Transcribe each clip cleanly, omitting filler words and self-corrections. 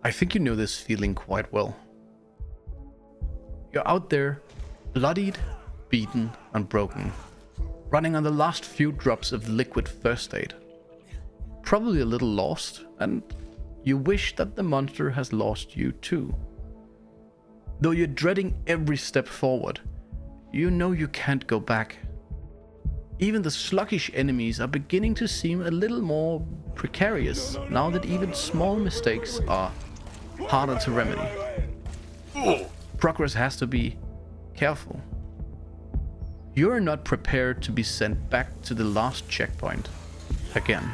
I think you know this feeling quite well. You're out there, bloodied, beaten, and broken, running on the last few drops of liquid first aid. Probably a little lost, and you wish that the monster has lost you too. Though you're dreading every step forward, you know you can't go back. Even the sluggish enemies are beginning to seem a little more precarious now that even small mistakes are harder to remedy. Progress has to be careful. You're not prepared to be sent back to the last checkpoint again.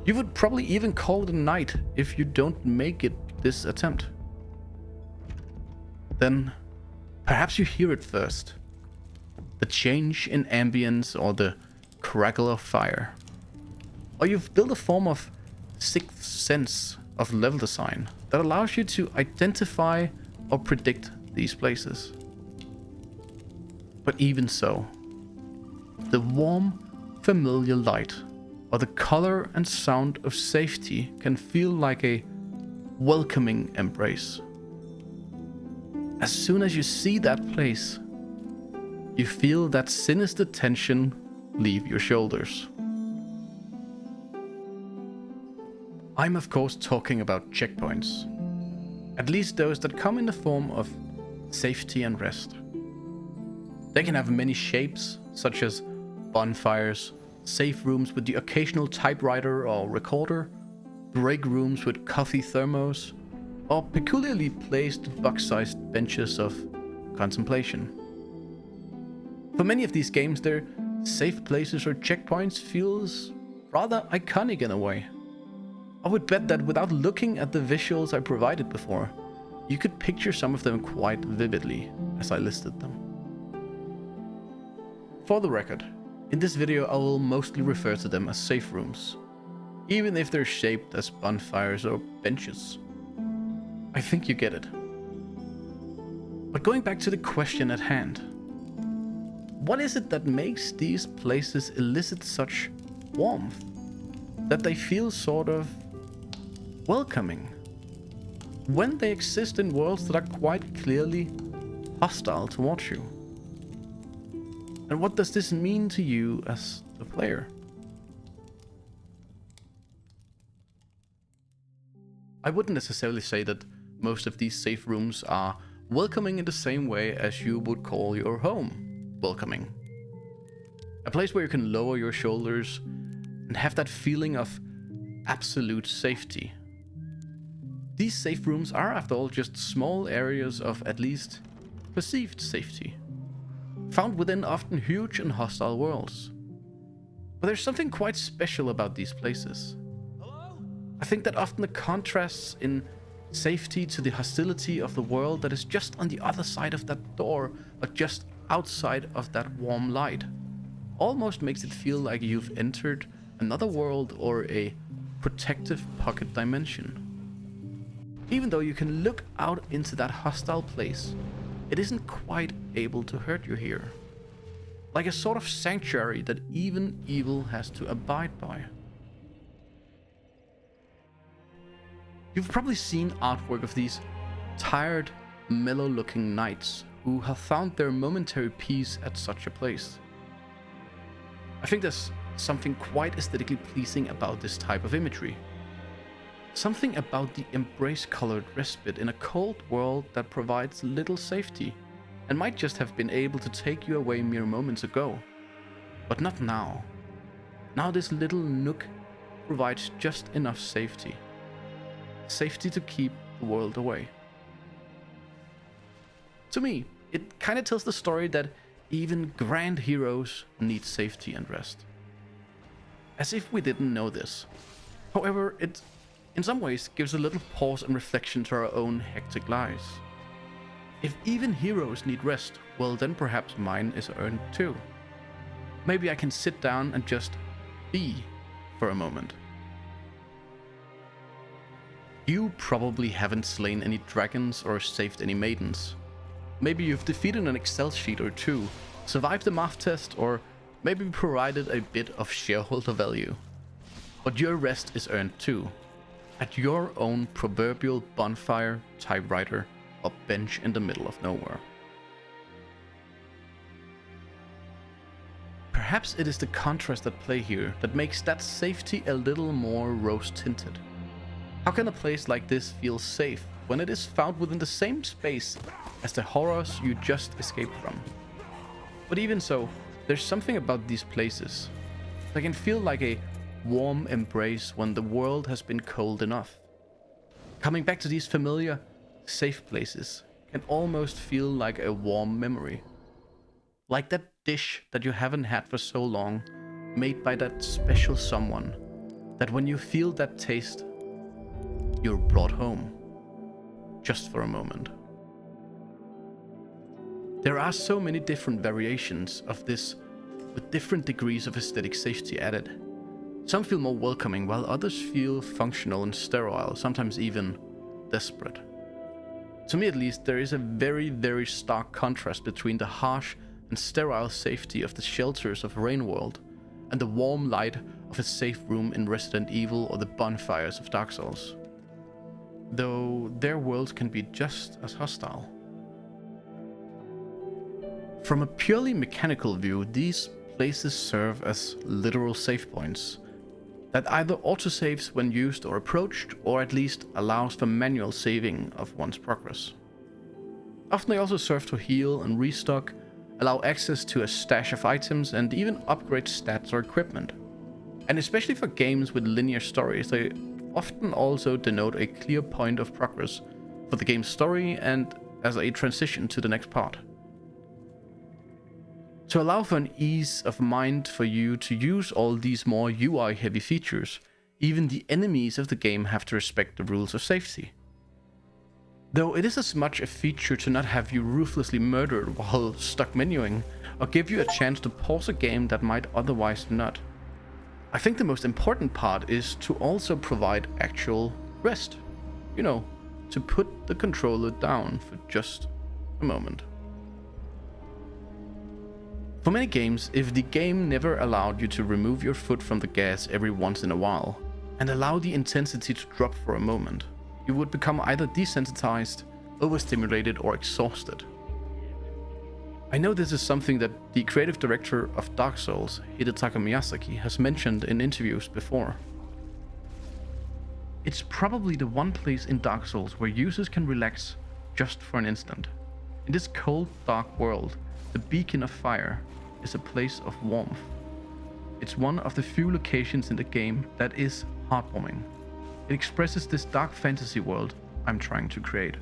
You would probably even call it a night if you don't make it this attempt. Then perhaps you hear it first. The change in ambience or the crackle of fire. Or you've built a form of sixth sense of level design that allows you to identify or predict these places. But even so, the warm, familiar light or the color and sound of safety can feel like a welcoming embrace. As soon as you see that place, you feel that sinister tension leave your shoulders. I'm of course talking about checkpoints, at least those that come in the form of safety and rest. They can have many shapes, such as bonfires, safe rooms with the occasional typewriter or recorder, break rooms with coffee thermos, or peculiarly placed box-sized benches of contemplation. For many of these games, their safe places or checkpoints feels rather iconic in a way. I would bet that without looking at the visuals I provided before, you could picture some of them quite vividly as I listed them. For the record, in this video I will mostly refer to them as safe rooms, even if they're shaped as bonfires or benches. I think you get it. But going back to the question at hand, what is it that makes these places elicit such warmth, that they feel sort of welcoming, when they exist in worlds that are quite clearly hostile towards you? And what does this mean to you as the player? I wouldn't necessarily say that most of these safe rooms are welcoming in the same way as you would call your home welcoming. A place where you can lower your shoulders and have that feeling of absolute safety. These safe rooms are, after all, just small areas of at least perceived safety, found within often huge and hostile worlds. But there's something quite special about these places. I think that often the contrasts in safety to the hostility of the world that is just on the other side of that door, or just outside of that warm light, almost makes it feel like you've entered another world or a protective pocket dimension. Even though you can look out into that hostile place, it isn't quite able to hurt you here. Like a sort of sanctuary that even evil has to abide by. You've probably seen artwork of these tired, mellow-looking knights who have found their momentary peace at such a place. I think there's something quite aesthetically pleasing about this type of imagery. Something about the embrace-colored respite in a cold world that provides little safety and might just have been able to take you away mere moments ago. But not now. Now this little nook provides just enough safety. Safety to keep the world away. To me, it kind of tells the story that even grand heroes need safety and rest. As if we didn't know this. However, it in some ways gives a little pause and reflection to our own hectic lives. If even heroes need rest, well then perhaps mine is earned too. Maybe I can sit down and just be for a moment. You probably haven't slain any dragons or saved any maidens. Maybe you've defeated an Excel sheet or two, survived the math test, or maybe provided a bit of shareholder value. But your rest is earned too. at your own proverbial bonfire, typewriter, or bench in the middle of nowhere. Perhaps it is the contrast at play here that makes that safety a little more rose-tinted. How can a place like this feel safe when it is found within the same space as the horrors you just escaped from? But even so, there's something about these places that can feel like a warm embrace when the world has been cold enough. Coming back to these familiar, safe places can almost feel like a warm memory. Like that dish that you haven't had for so long, made by that special someone, that when you feel that taste, you're brought home, just for a moment. There are so many different variations of this, with different degrees of aesthetic safety added. Some feel more welcoming, while others feel functional and sterile, sometimes even desperate. To me at least, there is a very, very stark contrast between the harsh and sterile safety of the shelters of Rainworld and the warm light of a safe room in Resident Evil or the bonfires of Dark Souls. Though their worlds can be just as hostile. From a purely mechanical view, these places serve as literal save points that either autosaves when used or approached, or at least allows for manual saving of one's progress. Often they also serve to heal and restock, allow access to a stash of items, and even upgrade stats or equipment. And especially for games with linear stories, they often also denote a clear point of progress for the game's story and as a transition to the next part. To allow for an ease of mind for you to use all these more UI-heavy features, even the enemies of the game have to respect the rules of safety. Though it is as much a feature to not have you ruthlessly murdered while stuck menuing, or give you a chance to pause a game that might otherwise not. I think the most important part is to also provide actual rest. You know, to put the controller down for just a moment. For many games, if the game never allowed you to remove your foot from the gas every once in a while, and allow the intensity to drop for a moment, you would become either desensitized, overstimulated, or exhausted. I know this is something that the creative director of Dark Souls, Hidetaka Miyazaki, has mentioned in interviews before. It's probably the one place in Dark Souls where users can relax just for an instant. In this cold, dark world, the Beacon of Fire is a place of warmth. It's one of the few locations in the game that is heartwarming. It expresses this dark fantasy world I'm trying to create.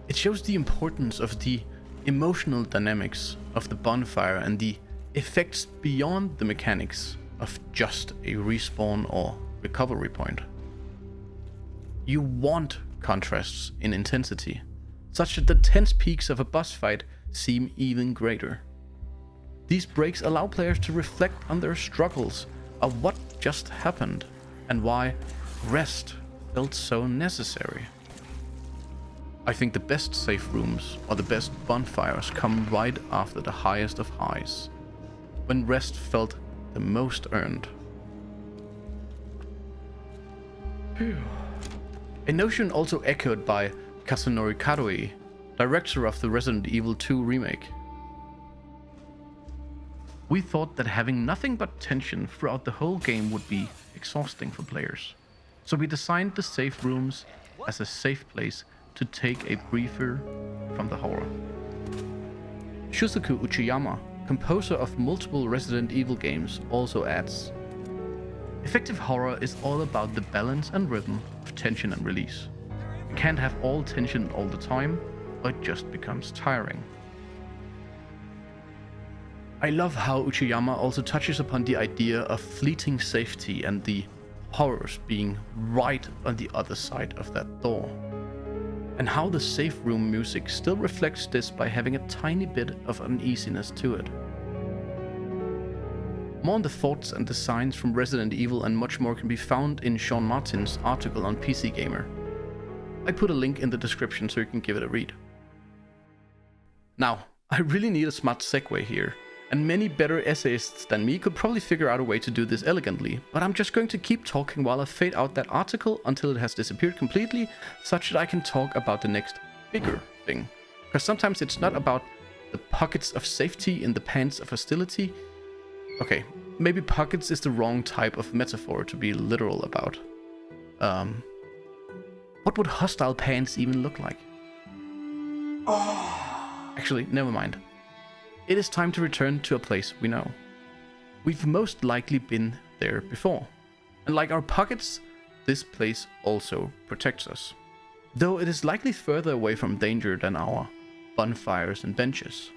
It shows the importance of the emotional dynamics of the bonfire and the effects beyond the mechanics of just a respawn or recovery point. You want contrasts in intensity, such that the tense peaks of a boss fight seem even greater. These breaks allow players to reflect on their struggles of what just happened and why rest felt so necessary. I think the best safe rooms or the best bonfires come right after the highest of highs, when rest felt the most earned. A notion also echoed by Kazunori Kadoi, director of the Resident Evil 2 remake. We thought that having nothing but tension throughout the whole game would be exhausting for players, so we designed the safe rooms as a safe place to take a breather from the horror. Shusaku Uchiyama, composer of multiple Resident Evil games, also adds, effective horror is all about the balance and rhythm of tension and release. You can't have all tension all the time, or it just becomes tiring. I love how Uchiyama also touches upon the idea of fleeting safety and the horrors being right on the other side of that door. And how the safe room music still reflects this by having a tiny bit of uneasiness to it. More on the thoughts and designs from Resident Evil and much more can be found in Sean Martin's article on PC Gamer. I put a link in the description so you can give it a read. Now, I really need a smart segue here, And many better essayists than me could probably figure out a way to do this elegantly, but I'm just going to keep talking while I fade out that article until it has disappeared completely, such that I can talk about the next bigger thing. Because sometimes it's not about the pockets of safety in the pants of hostility. Okay, maybe pockets is the wrong type of metaphor to be literal about. What would hostile pants even look like? Actually, never mind. It is time to return to a place we know. We've most likely been there before. And like our pockets, this place also protects us. Though it is likely further away from danger than our bonfires and benches.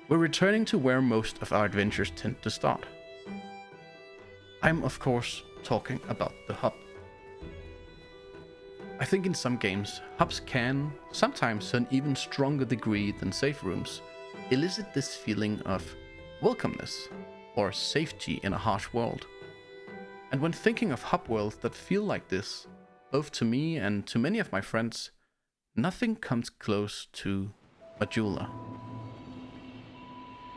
We're returning to where most of our adventures tend to start. I'm of course talking about the hub. I think in some games, hubs can, sometimes to an even stronger degree than safe rooms, elicit this feeling of welcomeness or safety in a harsh world. And when thinking of hub worlds that feel like this, both to me and to many of my friends, nothing comes close to Majula.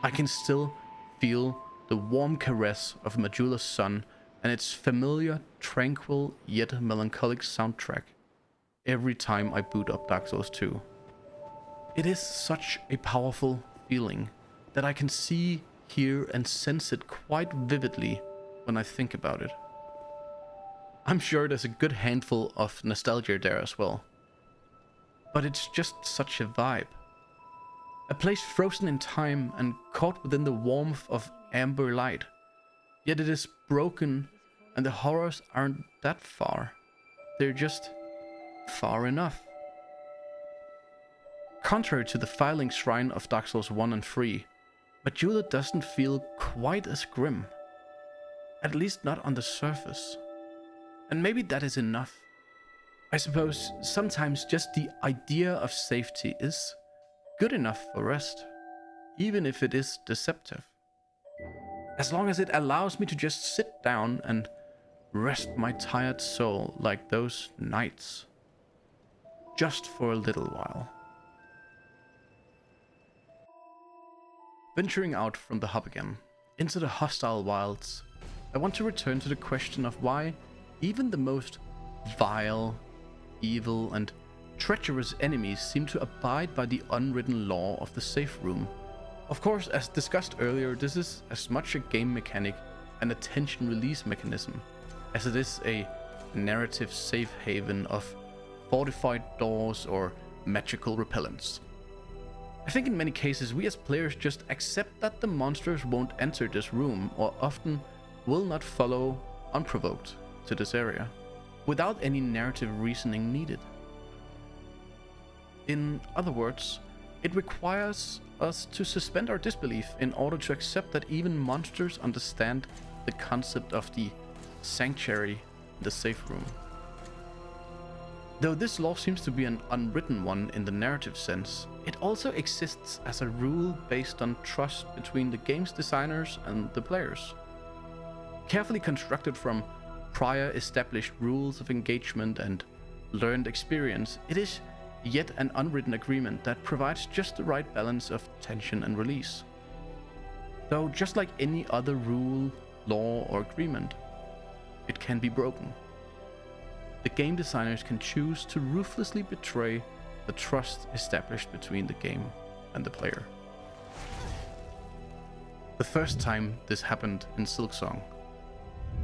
I can still feel the warm caress of Majula's sun and its familiar, tranquil yet melancholic soundtrack every time I boot up Dark Souls 2. It is such a powerful feeling that I can see, hear and sense it quite vividly when I think about it. I'm sure there's a good handful of nostalgia there as well. But it's just such a vibe. A place frozen in time and caught within the warmth of amber light. Yet it is broken and the horrors aren't that far. They're just far enough. Contrary to the filing shrine of Dark Souls 1 and 3, Majula doesn't feel quite as grim. At least not on the surface. And maybe that is enough. I suppose sometimes just the idea of safety is good enough for rest, even if it is deceptive. As long as it allows me to just sit down and rest my tired soul like those knights. Just for a little while. Venturing out from the hub again, into the hostile wilds, I want to return to the question of why even the most vile, evil and treacherous enemies seem to abide by the unwritten law of the safe room. Of course, as discussed earlier, this is as much a game mechanic and a tension release mechanism as it is a narrative safe haven of fortified doors or magical repellents. I think in many cases we as players just accept that the monsters won't enter this room or often will not follow unprovoked to this area, without any narrative reasoning needed. In other words, it requires us to suspend our disbelief in order to accept that even monsters understand the concept of the sanctuary, the safe room. Though this law seems to be an unwritten one in the narrative sense, it also exists as a rule based on trust between the game's designers and the players. Carefully constructed from prior established rules of engagement and learned experience, it is yet an unwritten agreement that provides just the right balance of tension and release. Though just like any other rule, law or agreement, it can be broken. The game designers can choose to ruthlessly betray the trust established between the game and the player. The first time this happened in Silksong,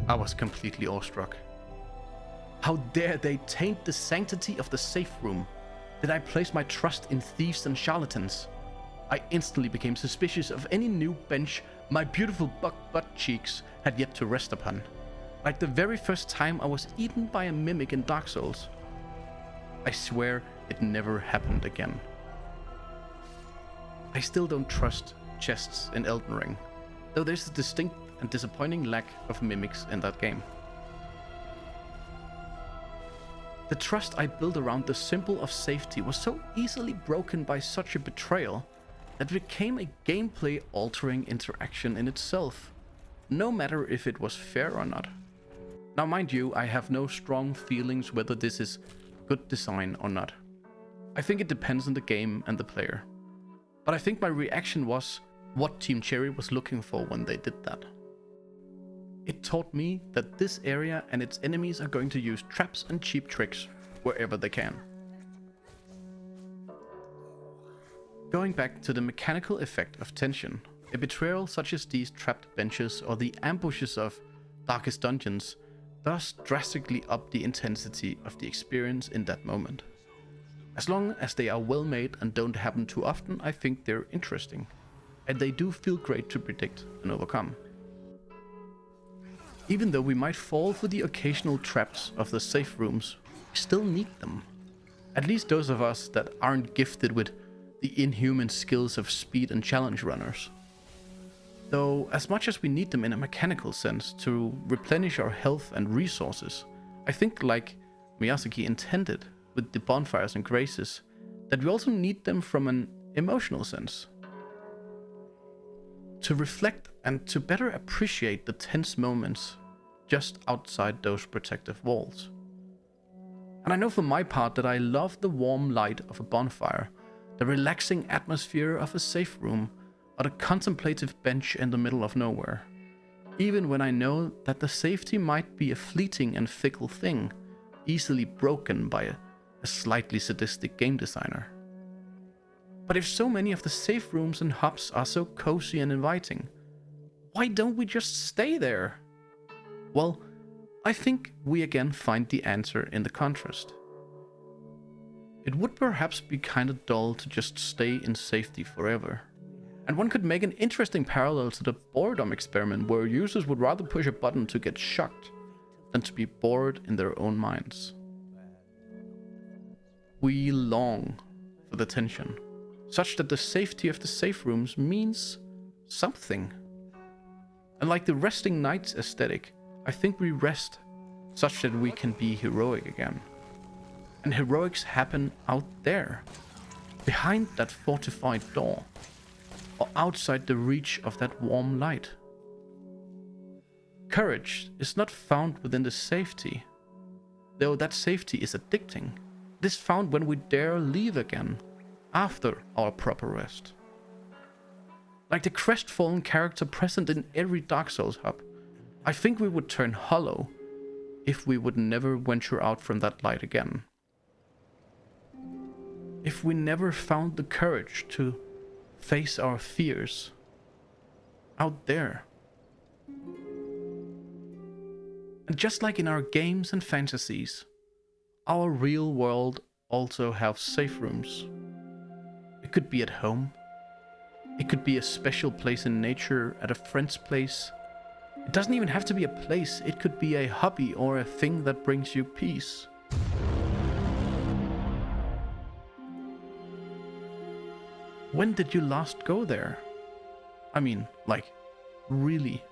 I was completely awestruck. How dare they taint the sanctity of the safe room? Did I place my trust in thieves and charlatans? I instantly became suspicious of any new bench my beautiful butt cheeks had yet to rest upon. Like the very first time I was eaten by a mimic in Dark Souls. I swear it never happened again. I still don't trust chests in Elden Ring, though there's a distinct and disappointing lack of mimics in that game. The trust I built around the symbol of safety was so easily broken by such a betrayal that it became a gameplay-altering interaction in itself, no matter if it was fair or not. Now mind you, I have no strong feelings whether this is good design or not. I think it depends on the game and the player. But I think my reaction was what Team Cherry was looking for when they did that. It taught me that this area and its enemies are going to use traps and cheap tricks wherever they can. Going back to the mechanical effect of tension, a betrayal such as these trapped benches or the ambushes of Darkest Dungeons does drastically up the intensity of the experience in that moment. As long as they are well made and don't happen too often, I think they're interesting, and they do feel great to predict and overcome. Even though we might fall for the occasional traps of the safe rooms, we still need them. At least those of us that aren't gifted with the inhuman skills of speed and challenge runners. Though, as much as we need them in a mechanical sense to replenish our health and resources, I think, like Miyazaki intended with the bonfires and graces, that we also need them from an emotional sense. To reflect and to better appreciate the tense moments just outside those protective walls. And I know for my part that I love the warm light of a bonfire, the relaxing atmosphere of a safe room, or the contemplative bench in the middle of nowhere. Even when I know that the safety might be a fleeting and fickle thing, easily broken by a slightly sadistic game designer. But if so many of the safe rooms and hubs are so cozy and inviting, why don't we just stay there? Well, I think we again find the answer in the contrast. It would perhaps be kinda dull to just stay in safety forever. And one could make an interesting parallel to the boredom experiment, where users would rather push a button to get shocked than to be bored in their own minds. We long for the tension, such that the safety of the safe rooms means something. And like the resting nights aesthetic, I think we rest such that we can be heroic again. And heroics happen out there, behind that fortified door, or outside the reach of that warm light. Courage is not found within the safety, though that safety is addicting. It is found when we dare leave again, after our proper rest. Like the crestfallen character present in every Dark Souls hub, I think we would turn hollow if we would never venture out from that light again. If we never found the courage to face our fears out there. And just like in our games and fantasies, our real world also have safe rooms. It could be at home. It could be a special place in nature, at a friend's place. It doesn't even have to be a place. It could be a hobby or a thing that brings you peace. When did you last go there? I mean, like, really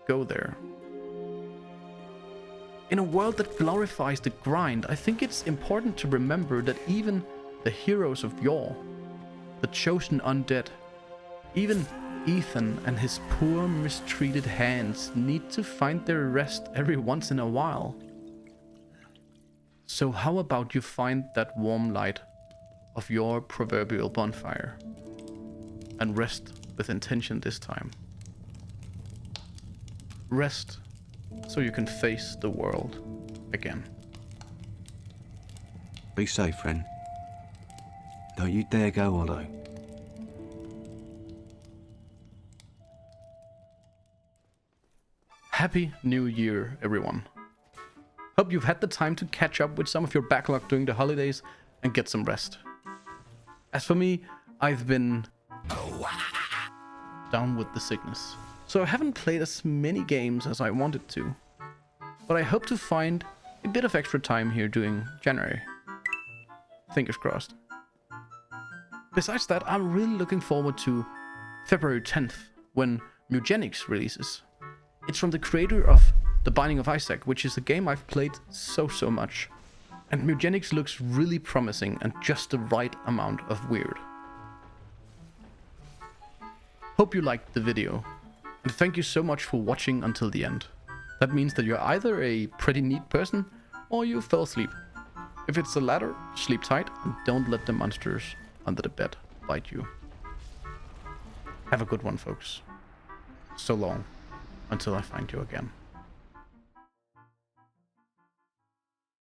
go there. In a world that glorifies the grind, I think it's important to remember that even the heroes of yore, the chosen undead, even Ethan and his poor mistreated hands need to find their rest every once in a while. So how about you find that warm light of your proverbial bonfire and rest with intention this time. Rest so you can face the world again. Be safe, friend. Don't you dare go hollow. Happy New Year, everyone. Hope you've had the time to catch up with some of your backlog during the holidays and get some rest. As for me, I've been down with the sickness, so I haven't played as many games as I wanted to. But I hope to find a bit of extra time here during January. Fingers crossed. Besides that, I'm really looking forward to February 10th, when Mugenics releases. It's from the creator of The Binding of Isaac, which is a game I've played so much. And Mugenics looks really promising and just the right amount of weird. Hope you liked the video, and thank you so much for watching until the end. That means that you're either a pretty neat person, or you fell asleep. If it's the latter, sleep tight and don't let the monsters under the bed bite you. Have a good one, folks. So long, until I find you again.